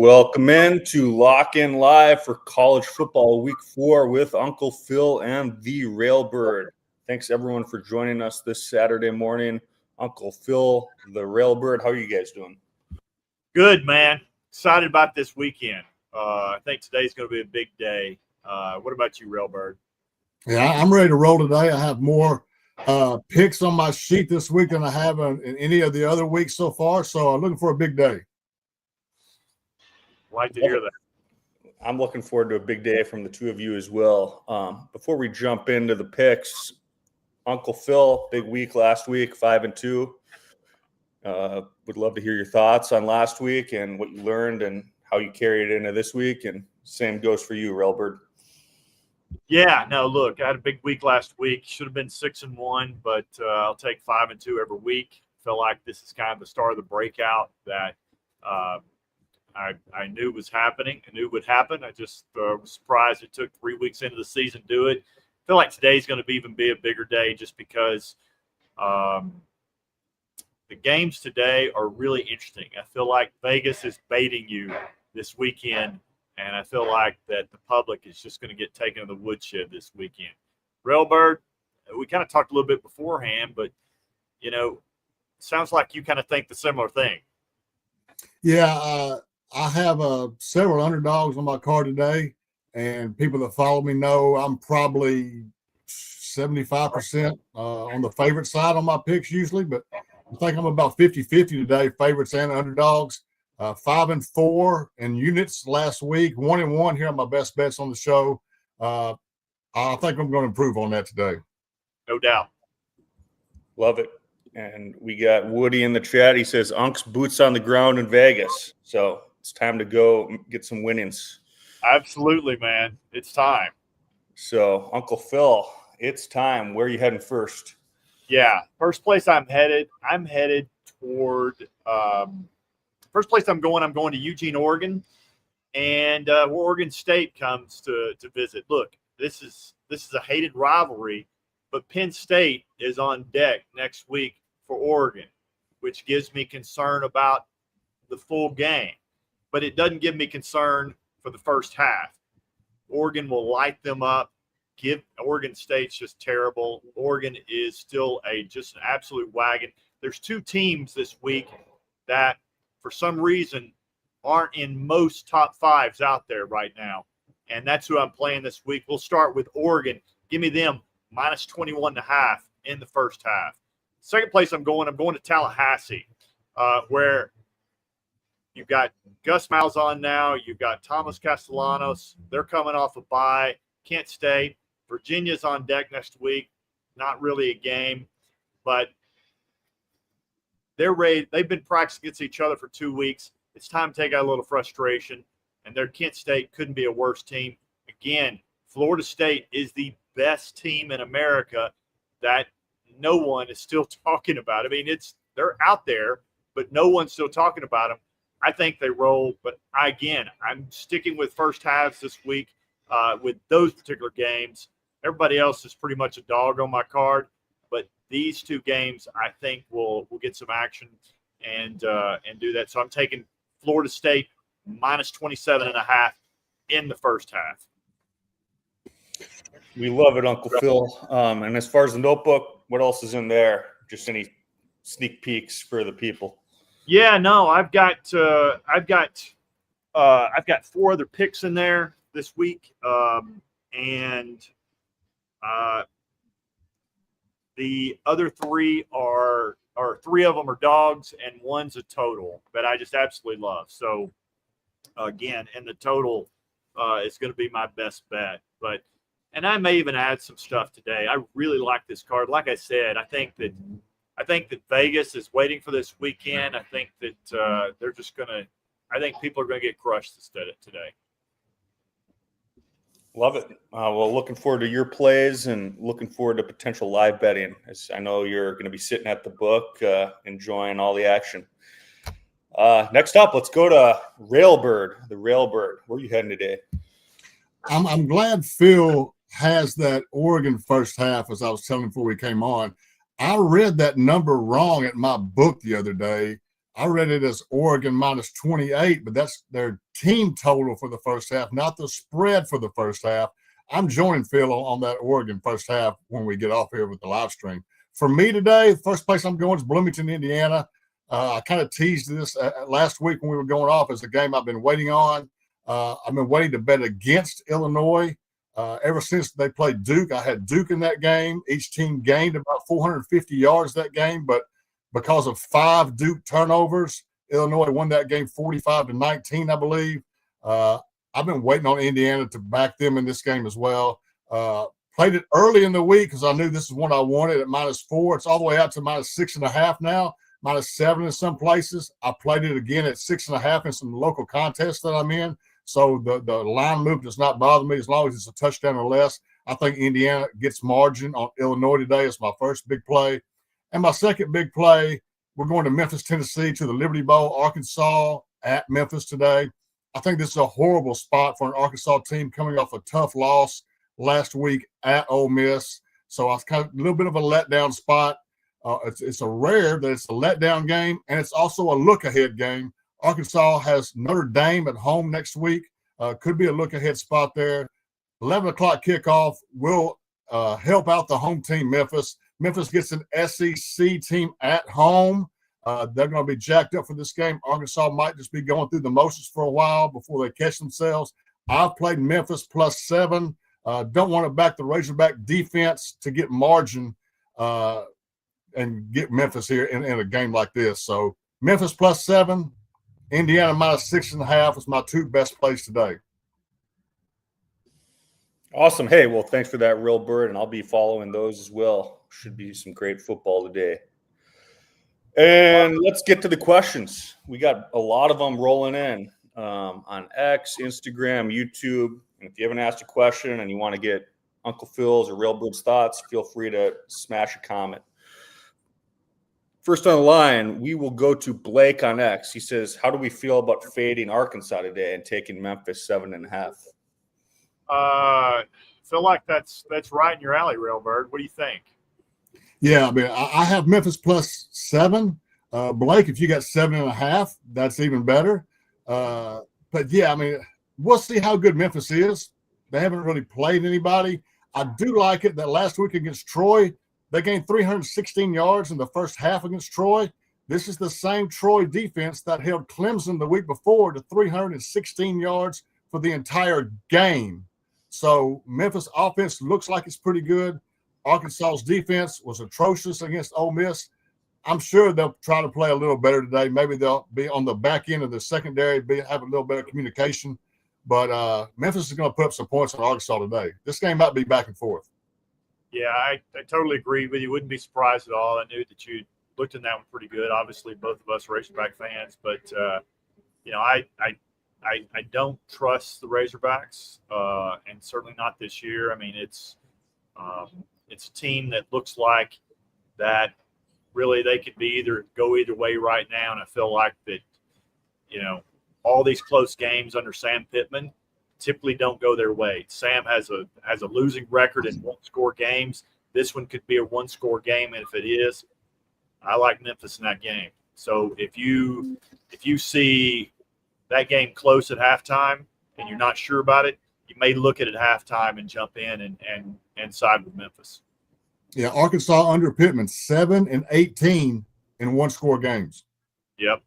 Welcome in to Lock In Live for College Football Week 4 with Uncle Phil and the Railbird. Thanks, everyone, for joining us this Saturday morning. Uncle Phil the Railbird, how are you guys doing? Good, man. Excited about this weekend. I think today's going to be a big day. What about you, Railbird? Yeah, I'm ready to roll today. I have more picks on my sheet this week than I have in any of the other weeks so far, so I'm looking for a big day. Like to hear that. I'm looking forward to a big day from the two of you as well. Before we jump into the picks, Uncle Phil, big week last week, 5-2. Would love to hear your thoughts on last week and what you learned and how you carried it into this week. And same goes for you, Railbird. Yeah, no, look, I had a big week last week. Should have been 6-1, but I'll take 5-2 every week. Feel like this is kind of the start of the breakout that I knew was happening. I knew it would happen. I just was surprised it took 3 weeks into the season to do it. I feel like today's going to even be a bigger day just because the games today are really interesting. I feel like Vegas is baiting you this weekend, and I feel like that the public is just going to get taken to the woodshed this weekend. Railbird, we kind of talked a little bit beforehand, but, you know, sounds like you kind of think the similar thing. Yeah, I have several underdogs on my card today, and people that follow me know I'm probably 75% on the favorite side on my picks usually, but I think I'm about 50-50 today, favorites and underdogs. 5-4 in units last week, 1-1 here on my best bets on the show. I think I'm going to improve on that today. No doubt. Love it. And we got Woody in the chat. He says, Unk's boots on the ground in Vegas. So it's time to go get some winnings. Absolutely, man. It's time. So, Uncle Phil, it's time. Where are you heading first? Yeah, first place I'm headed toward first place I'm going to Eugene, Oregon, and where Oregon State comes to visit. Look, this is a hated rivalry, but Penn State is on deck next week for Oregon, which gives me concern about the full game, but it doesn't give me concern for the first half. Oregon will light them up. Oregon State's just terrible. Oregon is still just an absolute wagon. There's two teams this week that, for some reason, aren't in most top fives out there right now, and that's who I'm playing this week. We'll start with Oregon. Give me them minus 21.5 in the first half. Second place I'm going to Tallahassee, where you've got Gus Malzahn now. You've got Thomas Castellanos. They're coming off a bye. Kent State. Virginia's on deck next week. Not really a game, but they're ready. They've been practicing against each other for 2 weeks. It's time to take out a little frustration, and their Kent State couldn't be a worse team. Again, Florida State is the best team in America that no one is still talking about. I mean, they're out there, but no one's still talking about them. I think they roll, but I'm sticking with first halves this week with those particular games. Everybody else is pretty much a dog on my card, but these two games I think will get some action and do that. So I'm taking Florida State minus 27.5 in the first half. We love it, Uncle Phil. And as far as the notebook, what else is in there? Just any sneak peeks for the people? Yeah, no, I've got 4 other picks in there this week, and the other 3 are 3 of them are dogs and one's a total that I just absolutely love. So again, and the total is going to be my best bet. And I may even add some stuff today. I really like this card. Like I said, I think that Vegas is waiting for this weekend. I think that they're just going to. I think people are going to get crushed instead of today. Love it. Well, looking forward to your plays and looking forward to potential live betting, as I know you're going to be sitting at the book, enjoying all the action. Next up, let's go to Railbird, the Railbird. Where are you heading today? I'm glad Phil has that Oregon first half, as I was telling him before we came on. I read that number wrong at my book the other day. I read it as Oregon minus 28, but that's their team total for the first half, not the spread for the first half. I'm joining Phil on that Oregon first half when we get off here with the live stream. For me today, the first place I'm going is Bloomington, Indiana. I kind of teased this last week when we were going off as a game I've been waiting on. I've been waiting to bet against Illinois. Ever since they played Duke, I had Duke in that game. Each team gained about 450 yards that game, but because of 5 Duke turnovers, Illinois won that game 45-19, I believe. I've been waiting on Indiana to back them in this game as well. Played it early in the week because I knew this is one I wanted at -4. It's all the way out to -6.5 now, -7 in some places. I played it again at 6.5 in some local contests that I'm in. So the line move does not bother me as long as it's a touchdown or less. I think Indiana gets margin on Illinois today. It's my first big play. And my second big play, we're going to Memphis, Tennessee to the Liberty Bowl, Arkansas at Memphis today. I think this is a horrible spot for an Arkansas team coming off a tough loss last week at Ole Miss. So it's kind of a little bit of a letdown spot. It's a rare that it's a letdown game, and it's also a look-ahead game. Arkansas has Notre Dame at home next week. Could be a look-ahead spot there. 11 o'clock kickoff will help out the home team, Memphis. Memphis gets an SEC team at home. They're going to be jacked up for this game. Arkansas might just be going through the motions for a while before they catch themselves. I've played Memphis +7. Don't want to back the Razorback defense to get margin and get Memphis here in a game like this. So Memphis +7, Indiana -6.5 is my 2 best plays today. Awesome. Hey, well, thanks for that, Railbird, and I'll be following those as well. Should be some great football today. And let's get to the questions. We got a lot of them rolling in on X, Instagram, YouTube. And if you haven't asked a question and you want to get Uncle Phil's or Railbird's thoughts, feel free to smash a comment. First on the line, we will go to Blake on X. He says, how do we feel about fading Arkansas today and taking Memphis 7.5? Feel like that's right in your alley, Railbird. What do you think? Yeah, I mean, I have Memphis +7. Blake, if you got 7.5, that's even better. But yeah, I mean, we'll see how good Memphis is. They haven't really played anybody. I do like it that last week against Troy, they gained 316 yards in the first half against Troy. This is the same Troy defense that held Clemson the week before to 316 yards for the entire game. So Memphis offense looks like it's pretty good. Arkansas's defense was atrocious against Ole Miss. I'm sure they'll try to play a little better today. Maybe they'll be on the back end of the secondary, have a little better communication. But Memphis is going to put up some points on Arkansas today. This game might be back and forth. Yeah, I totally agree with you. Wouldn't be surprised at all. I knew that you looked in that one pretty good. Obviously, both of us Razorback fans, but I don't trust the Razorbacks, and certainly not this year. I mean, it's a team that looks like that really they could be go either way right now, and I feel like that, all these close games under Sam Pittman typically don't go their way. Sam has a losing record in 1-score games. This one could be a 1-score game, and if it is, I like Memphis in that game. So if you see that game close at halftime and you're not sure about it, you may look at it at halftime and jump in and side with Memphis. Yeah, Arkansas under Pittman, 7-18 in 1-score games. Yep.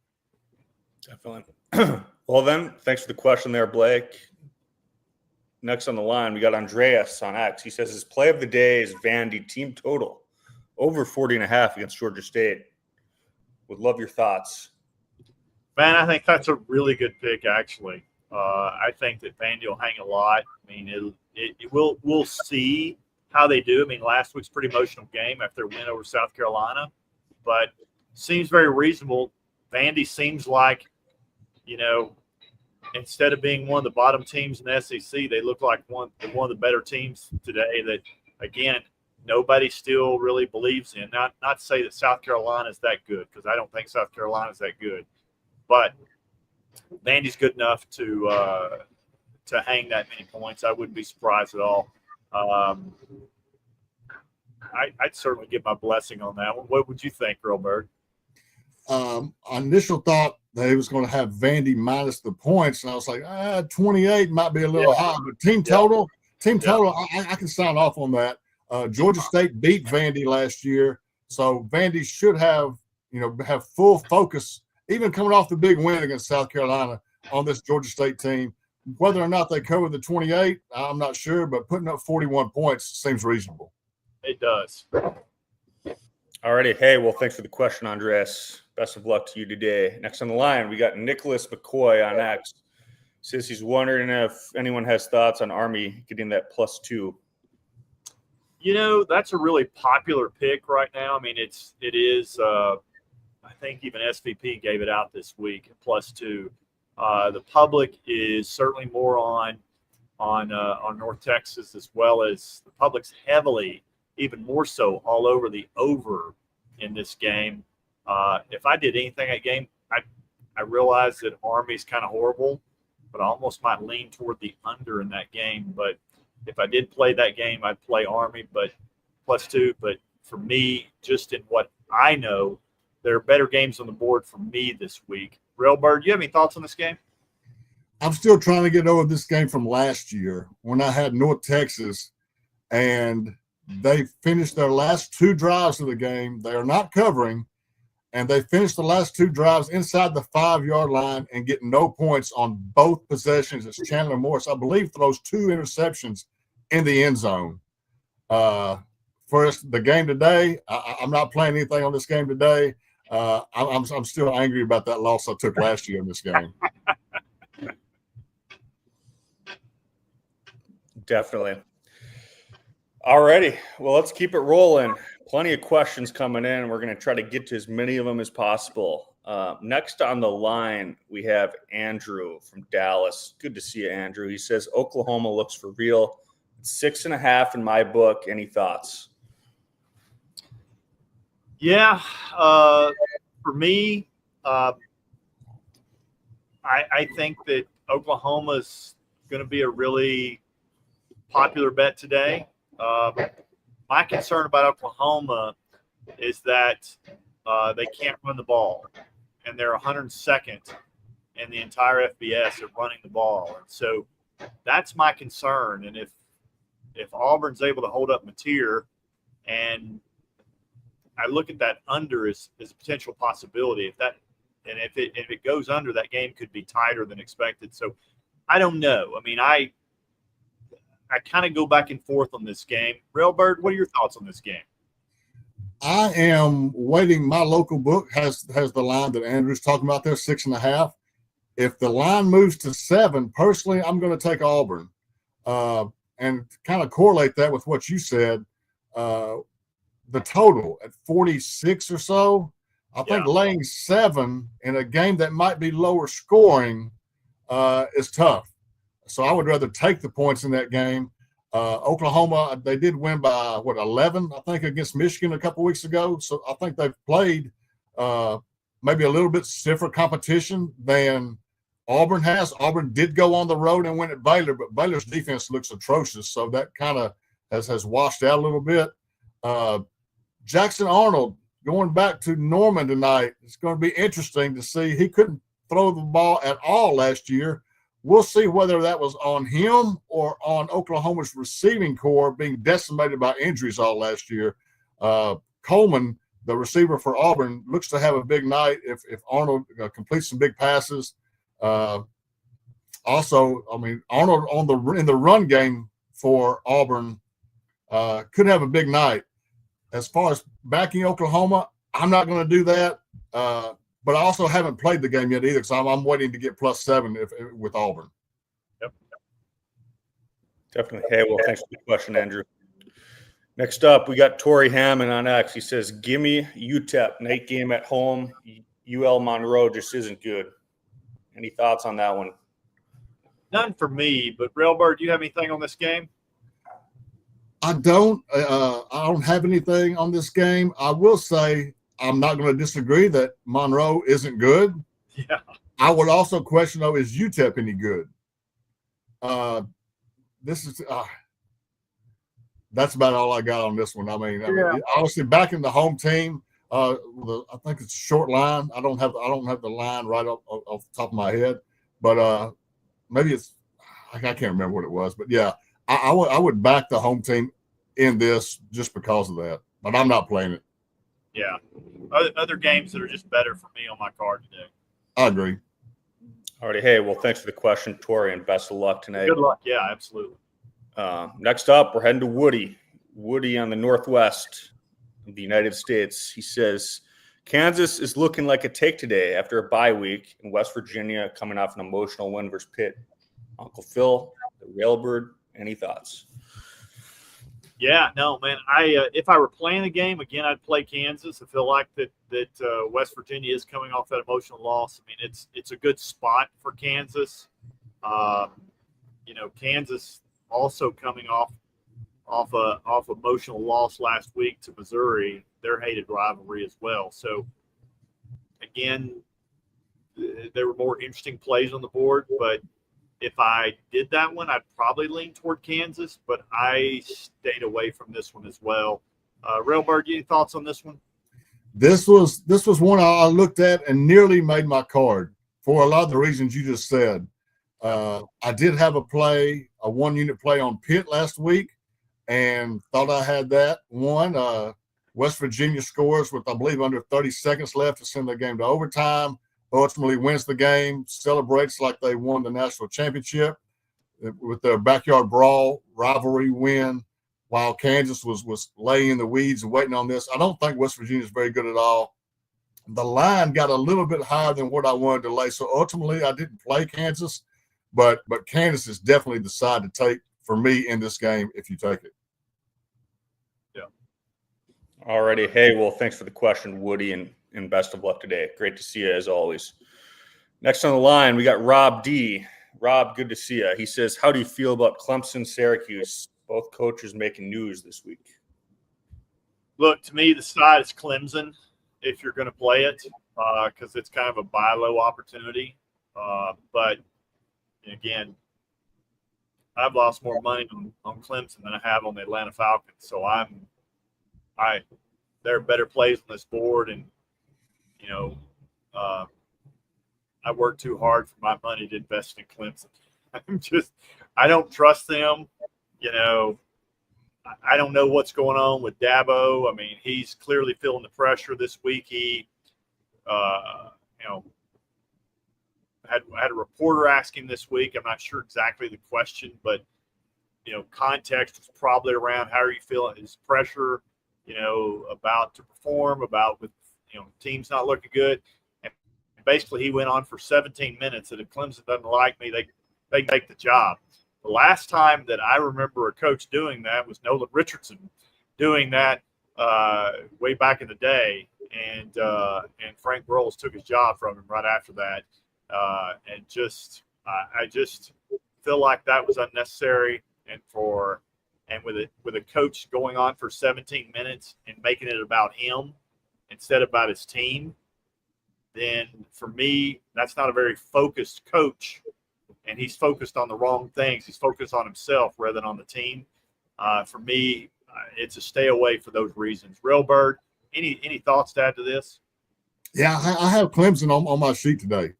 Definitely. Well, then, thanks for the question there, Blake. Next on the line, we got Andreas on X. He says his play of the day is Vandy team total over 40.5 against Georgia State. Would love your thoughts. Man, I think that's a really good pick, actually. I think that Vandy will hang a lot. I mean, we'll see how they do. I mean, last week's pretty emotional game after their win over South Carolina, but seems very reasonable. Vandy seems like, instead of being one of the bottom teams in the SEC, they look like one of the better teams today that, again, nobody still really believes in. Not to say that South Carolina is that good, because I don't think South Carolina is that good, but Vandy's good enough to hang that many points. I wouldn't be surprised at all. I'd certainly give my blessing on that one. What would you think, Railbird? Initial thought that he was going to have Vandy minus the points, and I was like, 28 might be a little high, but team total, I can sign off on that. Georgia State beat Vandy last year, so Vandy should have full focus, even coming off the big win against South Carolina, on this Georgia State team. Whether or not they cover the 28, I'm not sure, but putting up 41 points seems reasonable. It does. Alrighty. Hey, well, thanks for the question, Andres. Best of luck to you today. Next on the line, we got Nicholas McCoy on X. Says he's wondering if anyone has thoughts on Army getting that +2. That's a really popular pick right now. I mean, it is. I think even SVP gave it out this week at +2. The public is certainly more on North Texas, as well as the public's heavily, even more so, all over the over in this game. If I did anything at game, I realize that Army's kind of horrible, but I almost might lean toward the under in that game. But if I did play that game, I'd play Army, but +2. But for me, just in what I know, there are better games on the board for me this week. Railbird, you have any thoughts on this game? I'm still trying to get over this game from last year when I had North Texas, and they finished their last 2 drives of the game. They are not covering, and they finished the last 2 drives inside the 5-yard line and get no points on both possessions. As Chandler Morris, I believe, throws 2 interceptions in the end zone. For the game today, I'm not playing anything on this game today. I'm still angry about that loss I took last year in this game. Definitely. All righty. Well, let's keep it rolling. Plenty of questions coming in. We're going to try to get to as many of them as possible. Next on the line, we have Andrew from Dallas. Good to see you, Andrew. He says Oklahoma looks for real. 6.5 in my book. Any thoughts? Yeah. For me, I think that Oklahoma's going to be a really popular bet today. My concern about Oklahoma is that they can't run the ball, and they're 102nd in the entire FBS at running the ball. And so that's my concern. And if Auburn's able to hold up Mateer, and I look at that under as a potential possibility. If it goes under, that game could be tighter than expected. So I don't know. I mean, I kind of go back and forth on this game. Railbird, what are your thoughts on this game? I am waiting. My local book has the line that Andrew's talking about there, 6.5. If the line moves to 7, personally, I'm going to take Auburn. And kind of correlate that with what you said, the total at 46 or so, I think laying 7 in a game that might be lower scoring is tough. So I would rather take the points in that game. Oklahoma, they did win by 11, I think, against Michigan a couple weeks ago. So I think they've played maybe a little bit stiffer competition than Auburn has. Auburn did go on the road and win at Baylor, but Baylor's defense looks atrocious. So that kind of has washed out a little bit. Jackson Arnold going back to Norman tonight. It's going to be interesting to see. He couldn't throw the ball at all last year. We'll see whether that was on him or on Oklahoma's receiving corps being decimated by injuries all last year. Coleman, the receiver for Auburn, looks to have a big night if Arnold completes some big passes. Also, I mean, Arnold in the run game for Auburn could have a big night. As far as backing Oklahoma, I'm not going to do that. But I also haven't played the game yet either, because I'm waiting to get +7 with Auburn. Yep. Definitely. Hey, well, thanks for the question, Andrew. Next up, we got Tori Hammond on X. He says, gimme UTEP, night game at home. UL Monroe just isn't good. Any thoughts on that one? None for me, but Railbird, do you have anything on this game? I don't have anything on this game. I will say I'm not going to disagree that Monroe isn't good. Yeah. I would also question, though, is UTEP any good? That's about all I got on this one. I mean, obviously backing the home team. I think it's a short line. I don't have the line right off the top of my head, but maybe it's I can't remember what it was. But yeah, I would back the home team in this just because of that. But I'm not playing it. Yeah, other games that are just better for me on my card today. I agree. Alrighty, hey, well, thanks for the question, Tori, and best of luck tonight. Good luck. Yeah, absolutely. Next up, we're heading to Woody. Woody on the northwest of the United States. He says, Kansas is looking like a take today after a bye week, in West Virginia coming off an emotional win versus Pitt. Uncle Phil, the Railbird, any thoughts? Yeah, no, man. If I were playing the game again, I'd play Kansas. I feel like that West Virginia is coming off that emotional loss. I mean, it's a good spot for Kansas. Kansas also coming off emotional loss last week to Missouri, their hated rivalry as well. So again, there were more interesting plays on the board, but if I did that one, I'd probably lean toward Kansas, but I stayed away from this one as well. Railbird, any thoughts on this one? This was one I looked at and nearly made my card for a lot of the reasons you just said. I did have a 1-unit play on Pitt last week, and thought I had that one. West Virginia scores with, I believe, under 30 seconds left to send the game to overtime. Ultimately wins the game, celebrates like they won the national championship with their backyard brawl rivalry win, while Kansas was laying in the weeds and waiting on this. I don't think West Virginia is very good at all. The line got a little bit higher than what I wanted to lay, so ultimately I didn't play Kansas, but Kansas is definitely the side to take for me in this game if you take it. Yeah. Alrighty, hey, well, thanks for the question, Woody, and best of luck today. Great to see you as always. Next on the line, we got Rob D. Rob, good to see you. He says, how do you feel about Clemson, Syracuse? Both coaches making news this week. Look, to me, the side is Clemson if you're going to play it because it's kind of a buy low opportunity. But, again, I've lost more money on Clemson than I have on the Atlanta Falcons. So there are better plays on this board, and I worked too hard for my money to invest in Clemson. I don't trust them. I don't know what's going on with Dabo. I mean, he's clearly feeling the pressure this week. He, had a reporter ask him this week. I'm not sure exactly the question, but context was probably around how are you feeling? His pressure, about to perform, about with teams not looking good. And basically he went on for 17 minutes that if Clemson doesn't like me, they take the job. The last time that I remember a coach doing that was Nolan Richardson doing that way back in the day. And Frank Broyles took his job from him right after that. I just feel like that was unnecessary. And with a coach going on for 17 minutes and making it about him instead of about his team, then for me, that's not a very focused coach. And he's focused on the wrong things. He's focused on himself rather than on the team. For me, it's a stay away for those reasons. Railbird, any thoughts to add to this? Yeah, I have Clemson on my sheet today.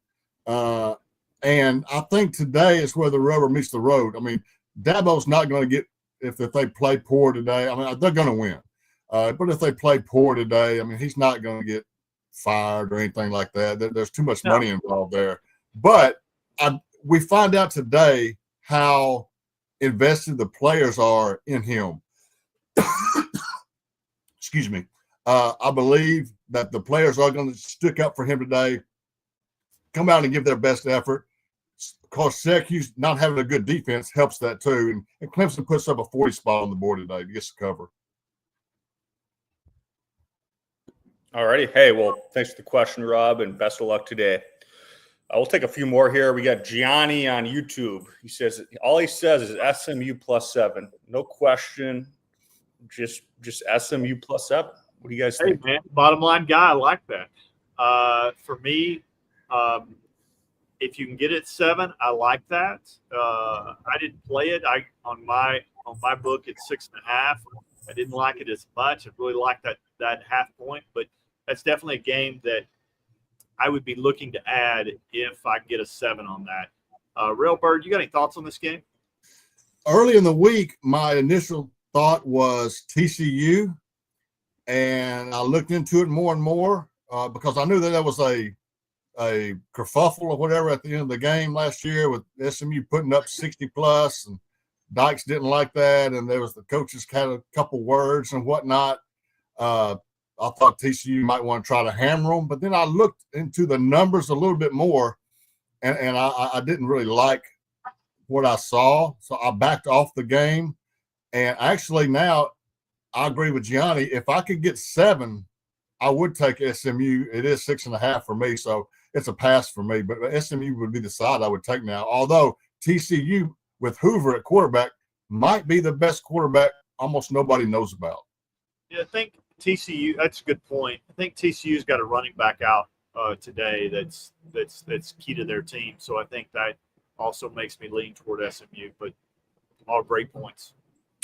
And I think today is where the rubber meets the road. I mean, Dabo's not going to get, if they play poor today, I mean, they're going to win. But if they play poor today, I mean, he's not going to get fired or anything like that. There's too much money involved there. But we find out today how invested the players are in him. Excuse me. I believe that the players are going to stick up for him today, come out and give their best effort. Of course, Syracuse not having a good defense helps that too. And Clemson puts up a 40 spot on the board today to get the cover. All righty. Hey, well, thanks for the question, Rob, and best of luck today. We'll take a few more here. We got Gianni on YouTube. He says all he says is SMU +7. No question. Just SMU +7. What do you guys think? Hey, man, bottom line guy. I like that. For me, if you can get it 7, I like that. I didn't play it. On my book it's 6.5. I didn't like it as much. I really like that half point, but that's definitely a game that I would be looking to add if I can get a 7 on that. Railbird, you got any thoughts on this game? Early in the week, my initial thought was TCU, and I looked into it more and more because I knew that there was a kerfuffle or whatever at the end of the game last year with SMU putting up 60 plus, and Dykes didn't like that, and there was the coaches had a couple words and whatnot. I thought TCU might want to try to hammer them, but then I looked into the numbers a little bit more, and I didn't really like what I saw, so I backed off the game. And actually now I agree with Gianni. If I could get 7, I would take SMU. It is 6.5 for me, so it's a pass for me. But SMU would be the side I would take now. Although TCU with Hoover at quarterback might be the best quarterback almost nobody knows about. Yeah, I think TCU. That's a good point. I think TCU's got a running back out today. That's key to their team. So I think that also makes me lean toward SMU. But all great points.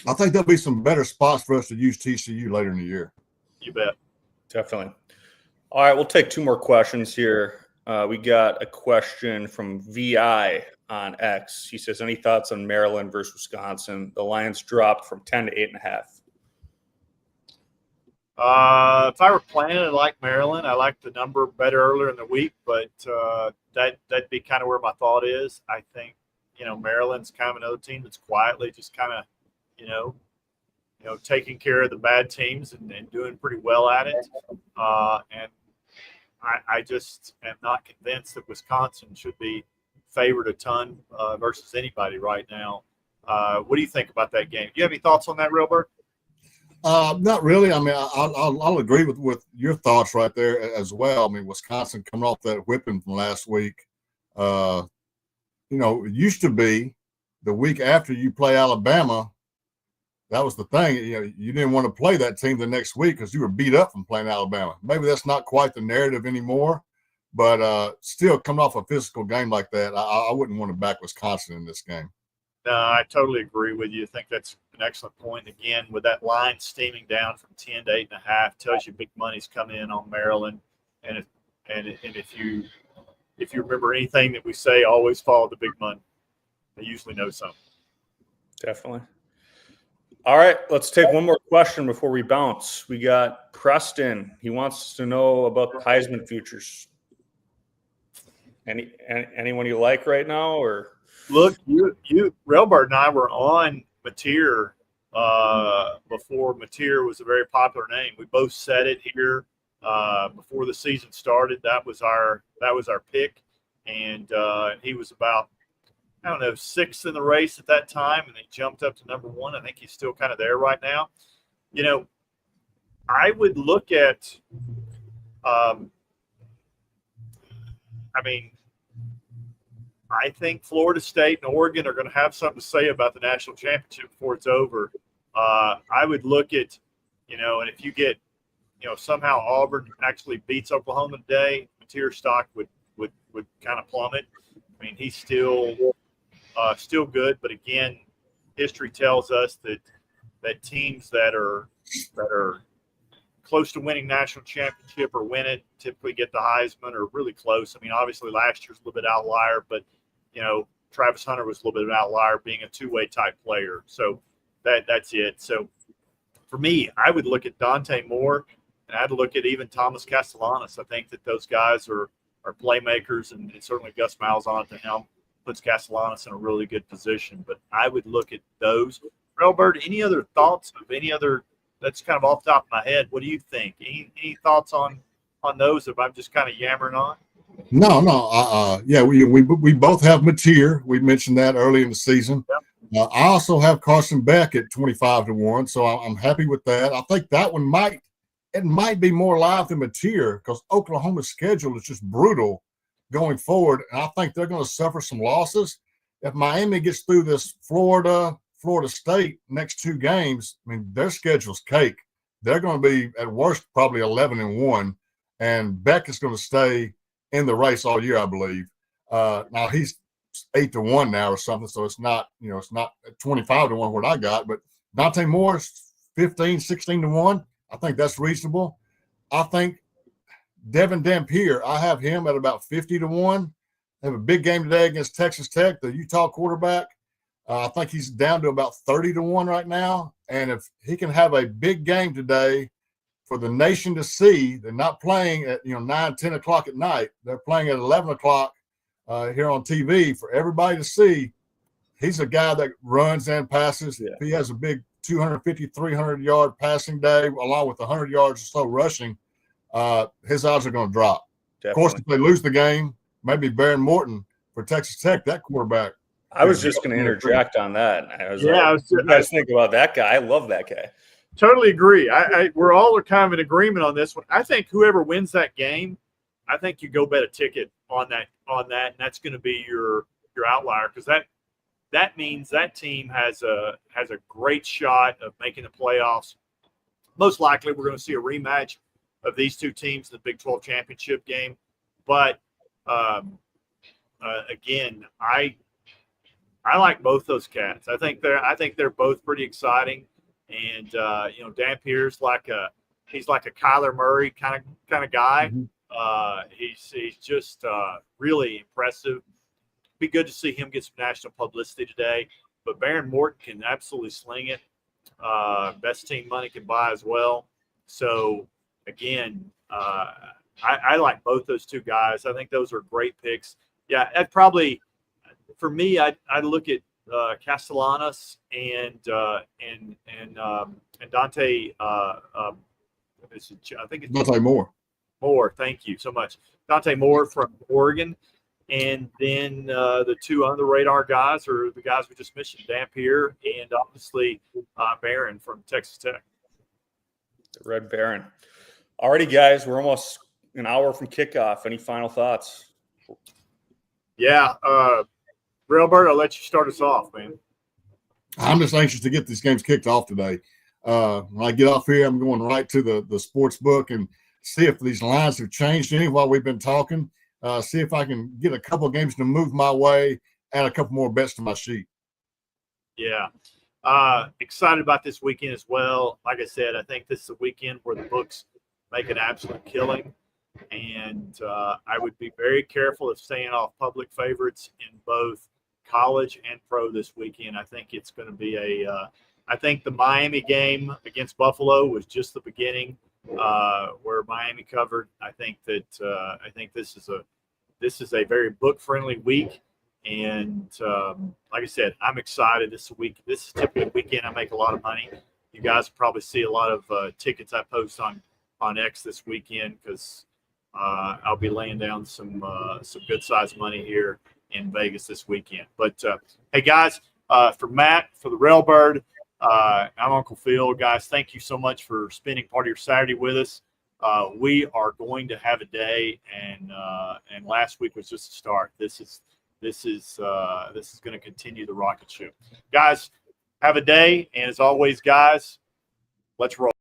I think there'll be some better spots for us to use TCU later in the year. You bet. Definitely. All right, we'll take 2 more questions here. We got a question from VI on X. He says, any thoughts on Maryland versus Wisconsin? The Lions dropped from 10 to 8.5. If I were playing, I like Maryland. I like the number better earlier in the week, but that'd be kind of where my thought is. I think, Maryland's kind of another team that's quietly just kind of, taking care of the bad teams and doing pretty well at it. And I just am not convinced that Wisconsin should be favored a ton versus anybody right now. What do you think about that game? Do you have any thoughts on that, Railbird? Not really. I mean, I'll agree with your thoughts right there as well. I mean, Wisconsin coming off that whipping from last week. It used to be the week after you play Alabama, that was the thing. You didn't want to play that team the next week because you were beat up from playing Alabama. Maybe that's not quite the narrative anymore, but still coming off a physical game like that, I wouldn't want to back Wisconsin in this game. No, I totally agree with you. I think that's an excellent point. Again, with that line steaming down from 10 to 8.5, tells you big money's coming in on Maryland. And if you remember anything that we say, always follow the big money. They usually know something. Definitely. All right, let's take one more question before we bounce. We got Preston. He wants to know about the Heisman futures. Anyone you like right now, or? Look, you Railbird and I were on Mateer before Mateer was a very popular name. We both said it here before the season started. That was our pick, and he was about 6th in the race at that time, and he jumped up to number 1. I think he's still kind of there right now. I would look at I think Florida State and Oregon are going to have something to say about the national championship before it's over. I would look at, and if you get, somehow Auburn actually beats Oklahoma today, Mateer's stock would kind of plummet. I mean, he's still good, but again, history tells us that teams that are close to winning national championship or win it typically get the Heisman or really close. I mean, obviously last year's a little bit outlier, but Travis Hunter was a little bit of an outlier being a two-way type player. So that's it. So for me, I would look at Dante Moore, and I'd look at even Thomas Castellanos. I think that those guys are playmakers, and certainly Gus Malzahn to him puts Castellanos in a really good position. But I would look at those. Railbird, any other thoughts of any other – that's kind of off the top of my head. What do you think? Any thoughts on those if I'm just kind of yammering on? No. Yeah, we both have Mateer. We mentioned that early in the season. Yep. I also have Carson Beck at 25-1, so I'm happy with that. I think that one might be more live than Mateer because Oklahoma's schedule is just brutal going forward, and I think they're going to suffer some losses. If Miami gets through this Florida State next 2 games, I mean, their schedule's cake. They're going to be at worst probably 11-1, and Beck is going to stay in the race all year, I believe. Now he's 8-1 now or something, so it's not 25-1 what I got, but Dante Moore's 15, 16-1. I think that's reasonable. I think Devin Dampier, I have him at about 50-1. They have a big game today against Texas Tech, the Utah quarterback. I think he's down to about 30-1 right now. And if he can have a big game today for the nation to see, they're not playing at 9, 10 o'clock at night. They're playing at 11 o'clock here on TV for everybody to see. He's a guy that runs and passes. Yeah. If he has a big 250, 300-yard passing day, along with 100 yards or so rushing, his odds are going to drop. Definitely. Of course, if they lose the game, maybe Baron Morton for Texas Tech, that quarterback. I was just going to interject on that. I was Yeah, what do you guys think about that guy? I love that guy. Totally agree. We're all kind of in agreement on this one. I think whoever wins that game, I think you go bet a ticket on that, and that's going to be your outlier, because that means that team has a great shot of making the playoffs. Most likely, we're going to see a rematch of these two teams in the Big 12 championship game. But again, I like both those cats. I think they're both pretty exciting. And Dampier's he's like a Kyler Murray kind of guy. Mm-hmm. He's just really impressive. Be good to see him get some national publicity today. But Baron Morton can absolutely sling it. Best team money can buy as well. So again, I like both those two guys. I think those are great picks. Yeah, I'd probably, for me, I'd look at Castellanos and Dante. I think it's Dante Moore. Moore. Thank you so much, Dante Moore from Oregon, and then the two under the radar guys are the guys we just mentioned, Dampier and obviously Barron from Texas Tech. The Red Baron. Alrighty, guys, we're almost an hour from kickoff. Any final thoughts? Yeah, Railbird, I'll let you start us off, man. I'm just anxious to get these games kicked off today. When I get off here, I'm going right to the sports book and see if these lines have changed any while we've been talking. See if I can get a couple of games to move my way, add a couple more bets to my sheet. Yeah. Excited about this weekend as well. Like I said, I think this is a weekend where the books make an absolute killing. And I would be very careful of staying off public favorites in both college and pro this weekend. I think it's going to be I think the Miami game against Buffalo was just the beginning where Miami covered. I think this is a very book friendly week. And like I said, I'm excited. This is typically a weekend I make a lot of money. You guys will probably see a lot of tickets I post on X this weekend, because I'll be laying down some good sized money here in Vegas this weekend. But hey guys, for Matt, for the Railbird, I'm Uncle Phil. Guys, thank you so much for spending part of your Saturday with us. We are going to have a day, and last week was just a start. This is going to continue the rocket ship. Guys, have a day, and as always, guys, let's roll.